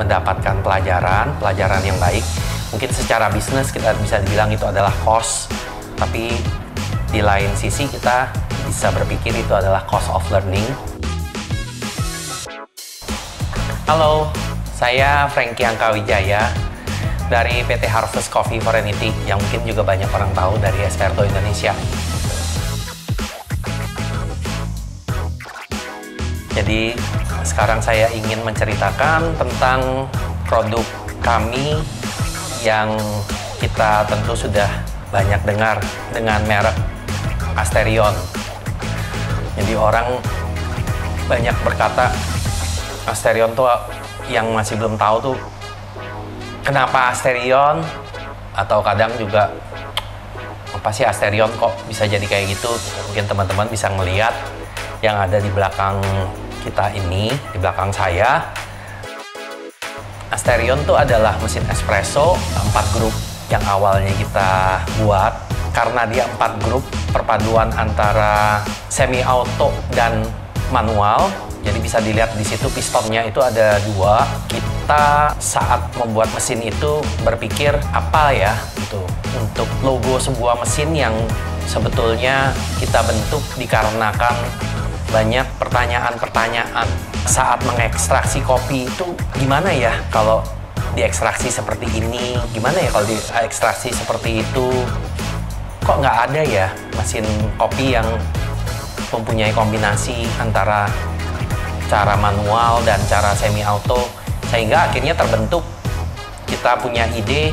mendapatkan pelajaran yang baik. Mungkin secara bisnis kita bisa dibilang itu adalah cost, tapi di lain sisi kita bisa berpikir itu adalah cost of learning. Halo, saya Frankie Angkawijaya dari PT Harvest Coffee Forenity yang mungkin juga banyak orang tahu dari Espresso Indonesia. Jadi sekarang saya ingin menceritakan tentang produk kami yang kita tentu sudah banyak dengar dengan merek Asterion. Jadi orang banyak berkata Asterion tuh, yang masih belum tahu tuh kenapa Asterion, atau kadang juga apa sih Asterion kok bisa jadi kayak gitu. Mungkin teman-teman bisa ngelihat yang ada di belakang kita ini, di belakang saya. Asterion tuh adalah mesin espresso 4 grup yang awalnya kita buat. Karena dia 4 grup, perpaduan antara semi auto dan manual. Jadi bisa dilihat di situ pistonnya itu ada 2. Kita saat membuat mesin itu berpikir apa ya gitu untuk logo sebuah mesin yang sebetulnya kita bentuk dikarenakan banyak pertanyaan-pertanyaan saat mengekstraksi kopi itu gimana ya kalau diekstraksi seperti ini, gimana ya kalau diekstraksi seperti itu, kok nggak ada ya mesin kopi yang mempunyai kombinasi antara cara manual dan cara semi auto, sehingga akhirnya terbentuk kita punya ide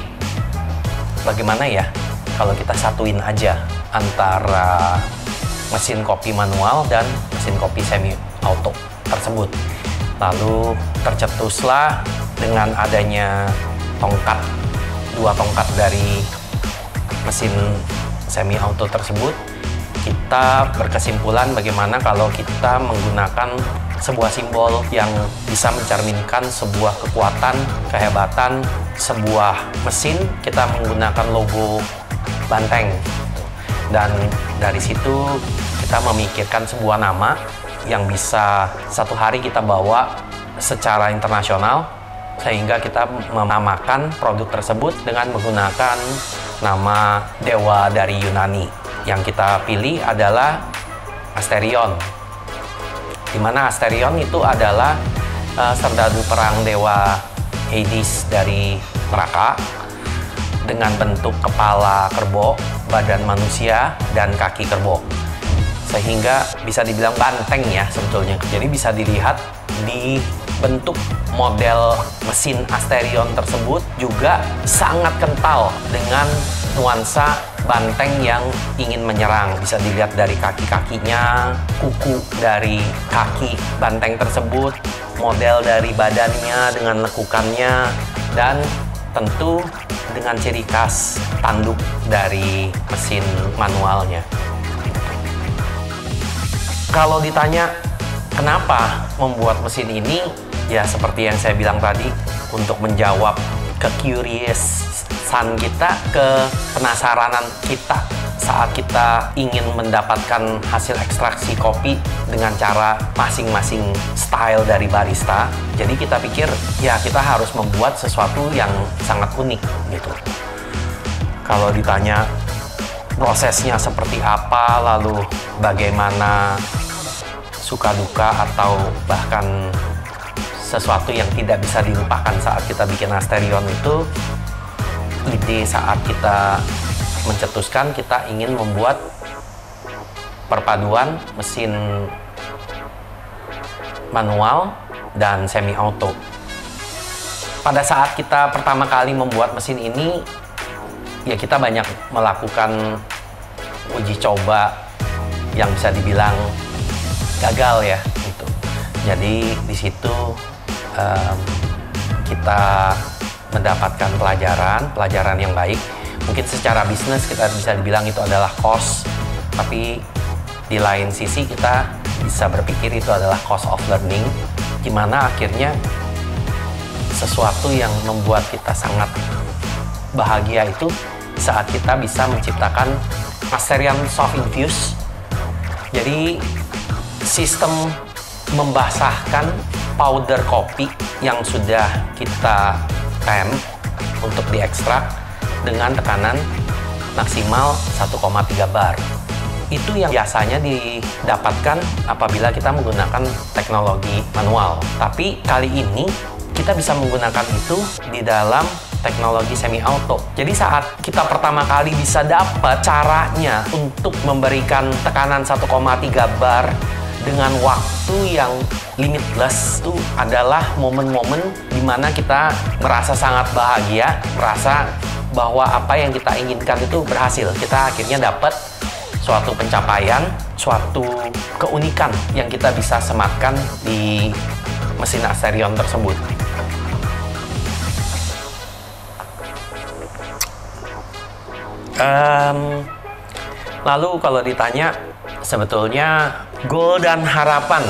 bagaimana ya kalau kita satuin aja antara mesin kopi manual dan mesin kopi semi auto tersebut. Lalu tercetuslah dengan adanya tongkat, 2 tongkat dari mesin semi auto tersebut, kita berkesimpulan bagaimana kalau kita menggunakan sebuah simbol yang bisa mencerminkan sebuah kekuatan, kehebatan sebuah mesin. Kita menggunakan logo banteng. Dan dari situ kita memikirkan sebuah nama yang bisa satu hari kita bawa secara internasional, sehingga kita menamakan produk tersebut dengan menggunakan nama dewa dari Yunani. Yang kita pilih adalah Asterion, di mana Asterion itu adalah serdadu perang dewa Hades dari neraka dengan bentuk kepala kerbau, badan manusia, dan kaki kerbau. Sehingga bisa dibilang banteng ya sebetulnya. Jadi bisa dilihat di bentuk model mesin Asterion tersebut juga sangat kental dengan nuansa banteng yang ingin menyerang. Bisa dilihat dari kaki-kakinya, kuku dari kaki banteng tersebut, model dari badannya dengan lekukannya, dan tentu dengan ciri khas tanduk dari mesin manualnya. Kalau ditanya kenapa membuat mesin ini, ya seperti yang saya bilang tadi, untuk menjawab ke-curiousan kita, ke-penasaranan kita saat kita ingin mendapatkan hasil ekstraksi kopi dengan cara masing-masing style dari barista. Jadi kita pikir ya kita harus membuat sesuatu yang sangat unik gitu. Kalau ditanya prosesnya seperti apa, lalu bagaimana suka duka atau bahkan sesuatu yang tidak bisa dilupakan saat kita bikin Asterion itu, ide saat kita mencetuskan kita ingin membuat perpaduan mesin manual dan semi auto. Pada saat kita pertama kali membuat mesin ini, ya kita banyak melakukan uji coba yang bisa dibilang gagal ya gitu. Jadi di situ kita mendapatkan pelajaran yang baik. Mungkin secara bisnis kita bisa dibilang itu adalah cost, tapi di lain sisi kita bisa berpikir itu adalah cost of learning, gimana akhirnya sesuatu yang membuat kita sangat bahagia itu saat kita bisa menciptakan Asterion Soft Infuse. Jadi sistem membasahkan powder kopi yang sudah kita rem untuk diekstrak dengan tekanan maksimal 1,3 bar. Itu yang biasanya didapatkan apabila kita menggunakan teknologi manual. Tapi kali ini kita bisa menggunakan itu di dalam teknologi semi auto. Jadi saat kita pertama kali bisa dapat caranya untuk memberikan tekanan 1,3 bar dengan waktu yang limitless, itu adalah momen-momen dimana kita merasa sangat bahagia, merasa bahwa apa yang kita inginkan itu berhasil. Kita akhirnya dapat suatu pencapaian, suatu keunikan yang kita bisa sematkan di mesin Asterion tersebut. Lalu kalau ditanya sebetulnya goal dan harapan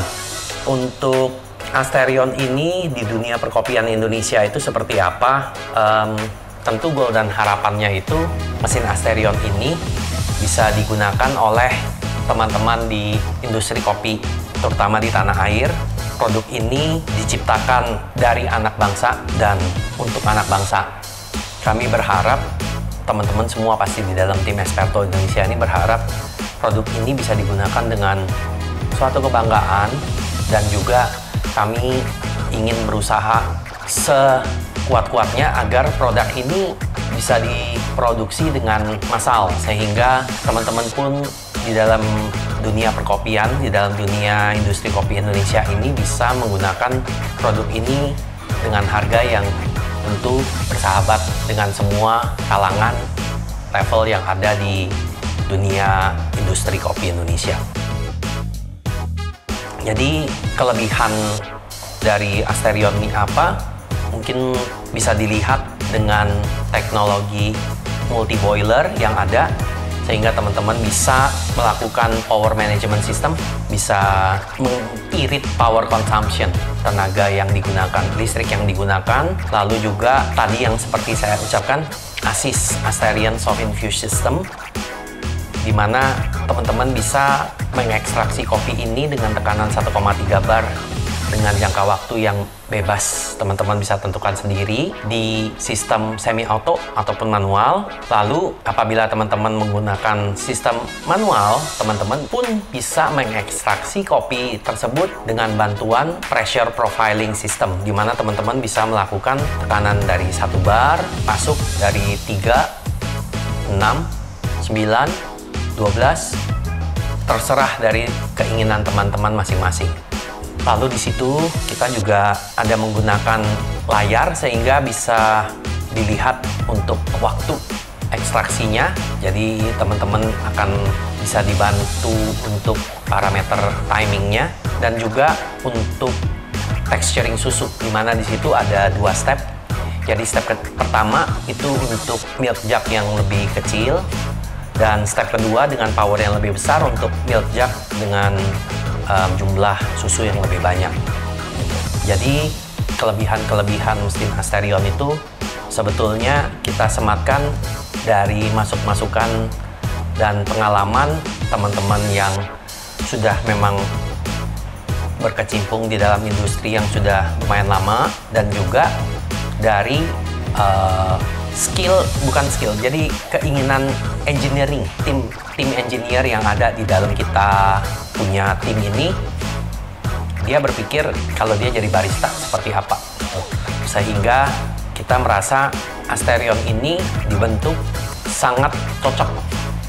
untuk Asterion ini di dunia perkopian Indonesia itu seperti apa? Tentu goal dan harapannya itu mesin Asterion ini bisa digunakan oleh teman-teman di industri kopi, terutama di tanah air. Produk ini diciptakan dari anak bangsa dan untuk anak bangsa. Kami berharap teman-teman semua pasti di dalam tim Esperto Indonesia ini berharap produk ini bisa digunakan dengan suatu kebanggaan, dan juga kami ingin berusaha sekuat-kuatnya agar produk ini bisa diproduksi dengan massal, sehingga teman-teman pun di dalam dunia perkopian, di dalam dunia industri kopi Indonesia ini bisa menggunakan produk ini dengan harga yang tentu bersahabat dengan semua kalangan level yang ada di dunia industri kopi Indonesia. Jadi kelebihan dari Asterion ini apa? Mungkin bisa dilihat dengan teknologi multi boiler yang ada, sehingga teman-teman bisa melakukan power management system, bisa mengirit power consumption, tenaga yang digunakan, listrik yang digunakan, lalu juga tadi yang seperti saya ucapkan, ASIS, Asterion Soft Infuse System, di mana teman-teman bisa mengekstraksi kopi ini dengan tekanan 1,3 bar dengan jangka waktu yang bebas. Teman-teman bisa tentukan sendiri di sistem semi auto ataupun manual. Lalu apabila teman-teman menggunakan sistem manual, teman-teman pun bisa mengekstraksi kopi tersebut dengan bantuan pressure profiling system, di mana teman-teman bisa melakukan tekanan dari 1 bar, masuk dari 3, 6, 9, 12, terserah dari keinginan teman-teman masing-masing. Lalu di situ kita juga ada menggunakan layar sehingga bisa dilihat untuk waktu ekstraksinya. Jadi teman-teman akan bisa dibantu untuk parameter timingnya, dan juga untuk texturing susu, di mana di situ ada 2 step. Jadi step pertama itu untuk milk jug yang lebih kecil, dan step kedua dengan power yang lebih besar untuk milk jug dengan jumlah susu yang lebih banyak. Jadi kelebihan-kelebihan mesin Asterion itu sebetulnya kita sematkan dari masukan dan pengalaman teman-teman yang sudah memang berkecimpung di dalam industri yang sudah lumayan lama, dan juga dari jadi keinginan engineering, tim engineer yang ada di dalam kita punya tim ini. Dia berpikir kalau dia jadi barista seperti apa, sehingga kita merasa Asterion ini dibentuk sangat cocok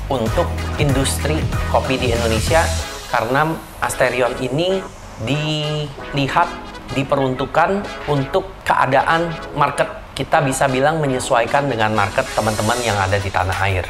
untuk industri kopi di Indonesia, karena Asterion ini dilihat, diperuntukkan untuk keadaan market. Kita bisa bilang menyesuaikan dengan market teman-teman yang ada di tanah air.